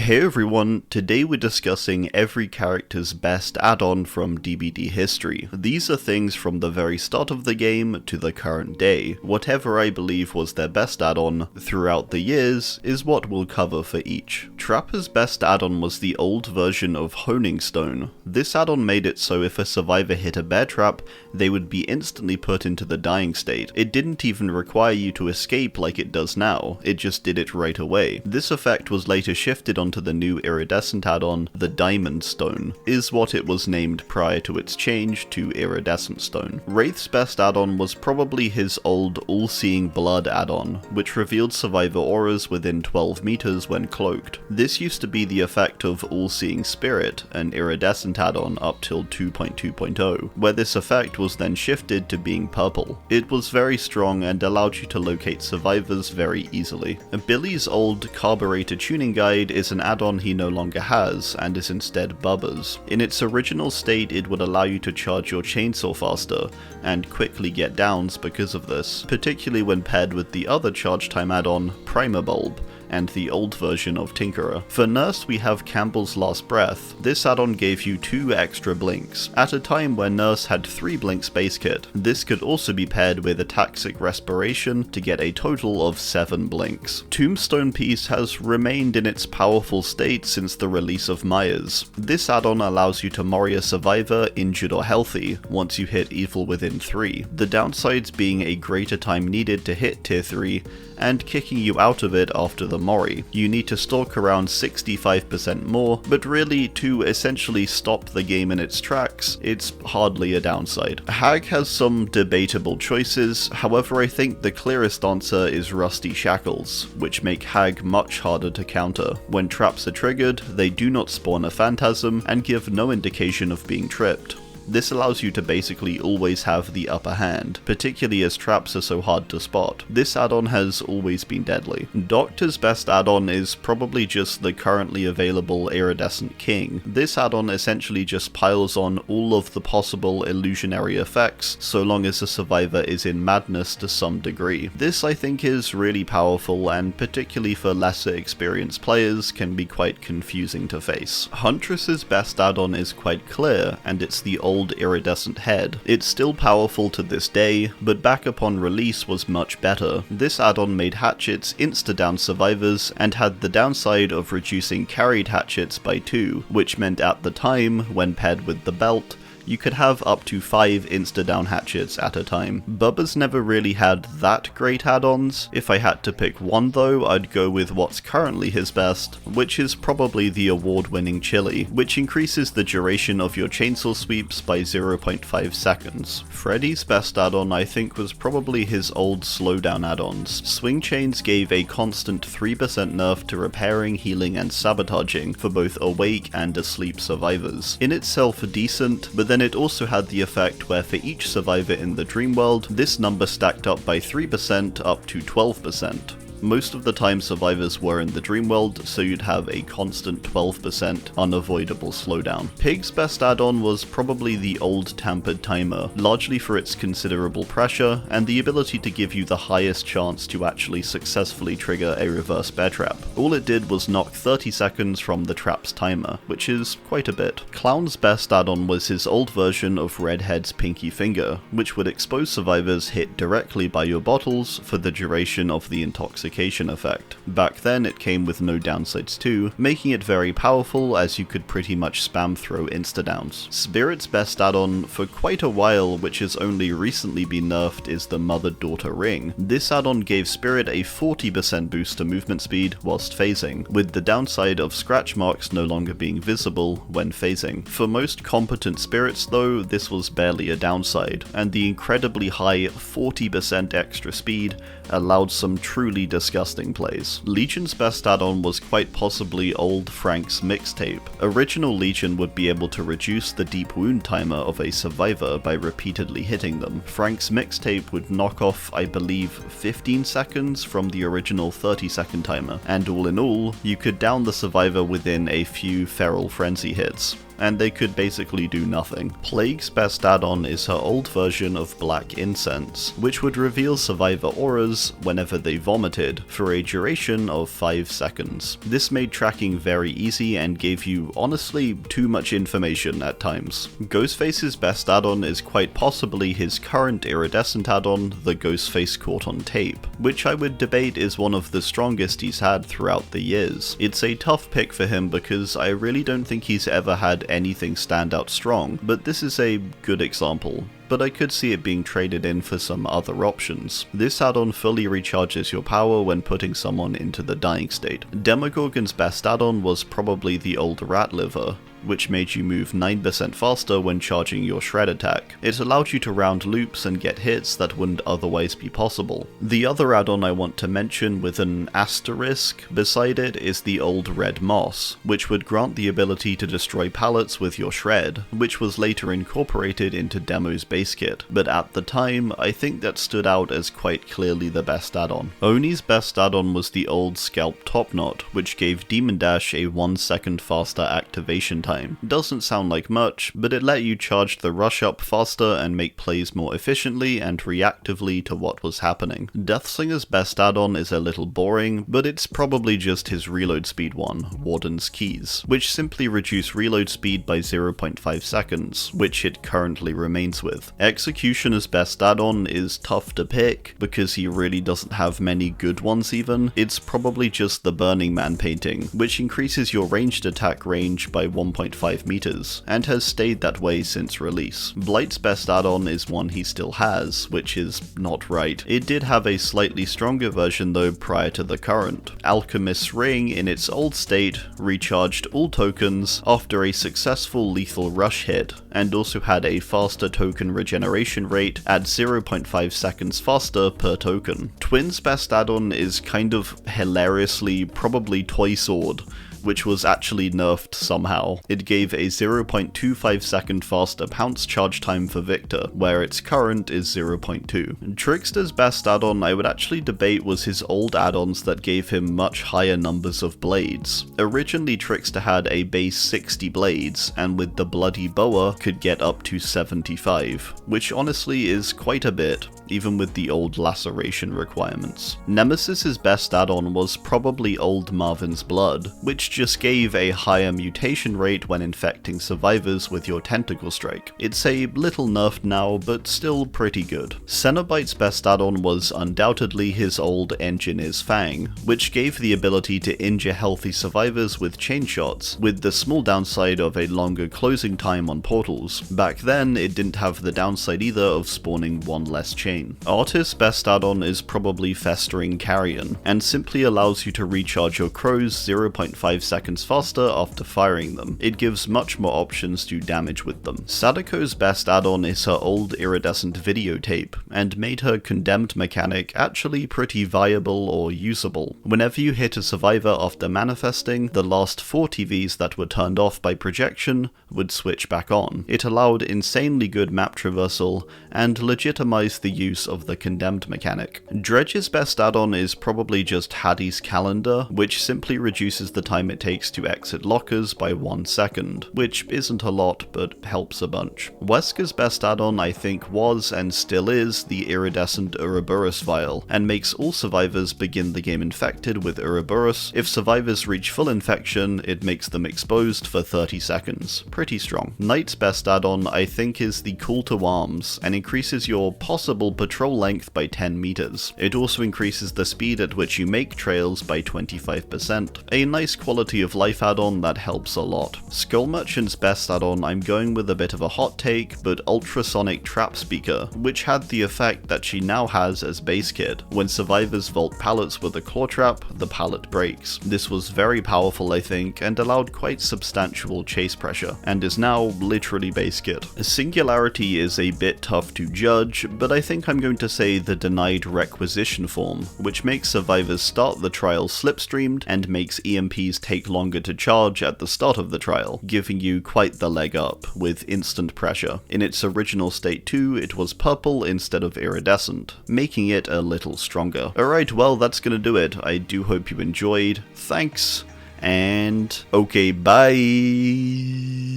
Hey everyone, today we're discussing every character's best add-on from DBD history. These are things from the very start of the game to the current day. Whatever I believe was their best add-on throughout the years is what we'll cover for each. Trapper's best add-on was the old version of Honing Stone. This add-on made it so if a survivor hit a bear trap, they would be instantly put into the dying state. It didn't even require you to escape like it does now, it just did it right away. This effect was later shifted onto the new Iridescent add-on, the Diamond Stone, is what it was named prior to its change to Iridescent Stone. Wraith's best add-on was probably his old All-Seeing Blood add-on, which revealed survivor auras within 12 meters when cloaked. This used to be the effect of All-Seeing Spirit, an Iridescent add-on up till 2.2.0, where this effect was then shifted to being purple. It was very strong and allowed you to locate survivors very easily. Billy's old Carburetor tuning guide is an add-on he no longer has, and is instead Bubba's. In its original state, it would allow you to charge your chainsaw faster, and quickly get downs because of this, particularly when paired with the other charge time add-on, Primer Bulb, and the old version of Tinkerer. For Nurse we have Campbell's Last Breath. This add-on gave you 2 extra blinks, at a time where Nurse had 3 blinks base kit. This could also be paired with Ataxic Respiration to get a total of 7 blinks. Tombstone piece has remained in its powerful state since the release of Myers. This add-on allows you to Mori a survivor, injured or healthy, once you hit evil within 3. The downsides being a greater time needed to hit tier 3, and kicking you out of it after the Mori. You need to stalk around 65% more, but really to essentially stop the game in its tracks, it's hardly a downside. Hag has some debatable choices, however I think the clearest answer is Rusty Shackles, which make Hag much harder to counter. When traps are triggered, they do not spawn a phantasm and give no indication of being tripped. This allows you to basically always have the upper hand, particularly as traps are so hard to spot. This add-on has always been deadly. Doctor's best add-on is probably just the currently available Iridescent King. This add-on essentially just piles on all of the possible illusionary effects, so long as the survivor is in madness to some degree. This I think is really powerful, and particularly for lesser experienced players can be quite confusing to face. Huntress's best add-on is quite clear, and it's the old Iridescent Head. It's still powerful to this day, but back upon release was much better. This add-on made hatchets insta-down survivors, and had the downside of reducing carried hatchets by 2, which meant at the time, when paired with the belt, you could have up to 5 insta-down hatchets at a time. Bubba's never really had that great add-ons. If I had to pick one though, I'd go with what's currently his best, which is probably the award-winning Chilli, which increases the duration of your chainsaw sweeps by 0.5 seconds. Freddy's best add-on I think was probably his old slowdown add-ons. Swing Chains gave a constant 3% nerf to repairing, healing, and sabotaging for both awake and asleep survivors. In itself decent, but then it also had the effect where for each survivor in the dream world, this number stacked up by 3% up to 12%. Most of the time survivors were in the dream world, so you'd have a constant 12% unavoidable slowdown. Pig's best add-on was probably the old Tampered Timer, largely for its considerable pressure, and the ability to give you the highest chance to actually successfully trigger a reverse bear trap. All it did was knock 30 seconds from the trap's timer, which is quite a bit. Clown's best add-on was his old version of Redhead's Pinky Finger, which would expose survivors hit directly by your bottles for the duration of the intoxication effect. Back then it came with no downsides too, making it very powerful as you could pretty much spam throw insta-downs. Spirit's best add-on for quite a while, which has only recently been nerfed, is the Mother-Daughter Ring. This add-on gave Spirit a 40% boost to movement speed whilst phasing, with the downside of scratch marks no longer being visible when phasing. For most competent spirits though, this was barely a downside, and the incredibly high 40% extra speed allowed some truly disgusting plays. Legion's best add-on was quite possibly old Frank's Mixtape. Original Legion would be able to reduce the deep wound timer of a survivor by repeatedly hitting them. Frank's Mixtape would knock off, I believe, 15 seconds from the original 30-second timer, and all in all, you could down the survivor within a few Feral Frenzy hits. and they could basically do nothing. Plague's best add-on is her old version of Black Incense, which would reveal survivor auras whenever they vomited, for a duration of 5 seconds. This made tracking very easy and gave you, honestly, too much information at times. Ghostface's best add-on is quite possibly his current Iridescent add-on, the Ghostface Caught on Tape, which I would debate is one of the strongest he's had throughout the years. It's a tough pick for him because I really don't think he's ever had anything stand out strong, but this is a good example. But I could see it being traded in for some other options. This add-on fully recharges your power when putting someone into the dying state. Demogorgon's best add-on was probably the old Rat Liver, which made you move 9% faster when charging your shred attack. It allowed you to round loops and get hits that wouldn't otherwise be possible. The other add-on I want to mention with an asterisk beside it is the old Red Moss, which would grant the ability to destroy pallets with your shred, which was later incorporated into Demo's base kit, but at the time I think that stood out as quite clearly the best add-on. Oni's best add-on was the old Scalped Topknot, which gave Demon Dash a 1 second faster activation time. Doesn't sound like much, but it let you charge the rush up faster and make plays more efficiently and reactively to what was happening. Deathslinger's best add-on is a little boring, but it's probably just his reload speed one, Warden's Keys, which simply reduce reload speed by 0.5 seconds, which it currently remains with. Executioner's best add-on is tough to pick, because he really doesn't have many good ones even. It's probably just the Burning Man painting, which increases your ranged attack range by 1.5 meters, and has stayed that way since release. Blight's best add-on is one he still has, which is not right. It did have a slightly stronger version though prior to the current. Alchemist's Ring in its old state recharged all tokens after a successful lethal rush hit, and also had a faster token regeneration rate at 0.5 seconds faster per token. Twin's best add-on is kind of hilariously probably Toy Sword, which was actually nerfed somehow. It gave a 0.25 second faster pounce charge time for Victor, where its current is 0.2. Trickster's best add-on I would actually debate was his old add-ons that gave him much higher numbers of blades. Originally Trickster had a base 60 blades, and with the Bloody Boa could get up to 75, which honestly is quite a bit, even with the old laceration requirements. Nemesis's best add-on was probably old Marvin's Blood, which just gave a higher mutation rate when infecting survivors with your Tentacle Strike. It's a little nerfed now, but still pretty good. Cenobite's best add-on was undoubtedly his old Engineer's Fang, which gave the ability to injure healthy survivors with chain shots, with the small downside of a longer closing time on portals. Back then, it didn't have the downside either of spawning one less chain. Artist's best add-on is probably Festering Carrion, and simply allows you to recharge your crows 0.5 seconds faster after firing them. It gives much more options to damage with them. Sadako's best add-on is her old Iridescent Videotape, and made her condemned mechanic actually pretty viable or usable. Whenever you hit a survivor after manifesting, the last 4 TVs that were turned off by projection would switch back on. It allowed insanely good map traversal, and legitimized the use of the condemned mechanic. Dredge's best add-on is probably just Haddie's Calendar, which simply reduces the time it takes to exit lockers by 1 second, which isn't a lot but helps a bunch. Wesker's best add-on I think was and still is the Iridescent Ouroboros Vial, and makes all survivors begin the game infected with Ouroboros. If survivors reach full infection, it makes them exposed for 30 seconds. Pretty strong. Knight's best add-on I think is the Call to Arms, and increases your possible patrol length by 10 meters. It also increases the speed at which you make trails by 25%. A nice quality of life add-on that helps a lot. Skull Merchant's best add-on I'm going with a bit of a hot take, but Ultrasonic Trap Speaker, which had the effect that she now has as base kit. When survivors vault pallets with a claw trap, the pallet breaks. This was very powerful I think, and allowed quite substantial chase pressure, and is now literally base kit. Singularity is a bit tough to judge, but I think I'm going to say the Denied Requisition form, which makes survivors start the trial slipstreamed, and makes EMPs take longer to charge at the start of the trial, giving you quite the leg up, with instant pressure. In its original state too, it was purple instead of iridescent, making it a little stronger. Alright, well that's gonna do it. I do hope you enjoyed. Thanks, and okay, bye!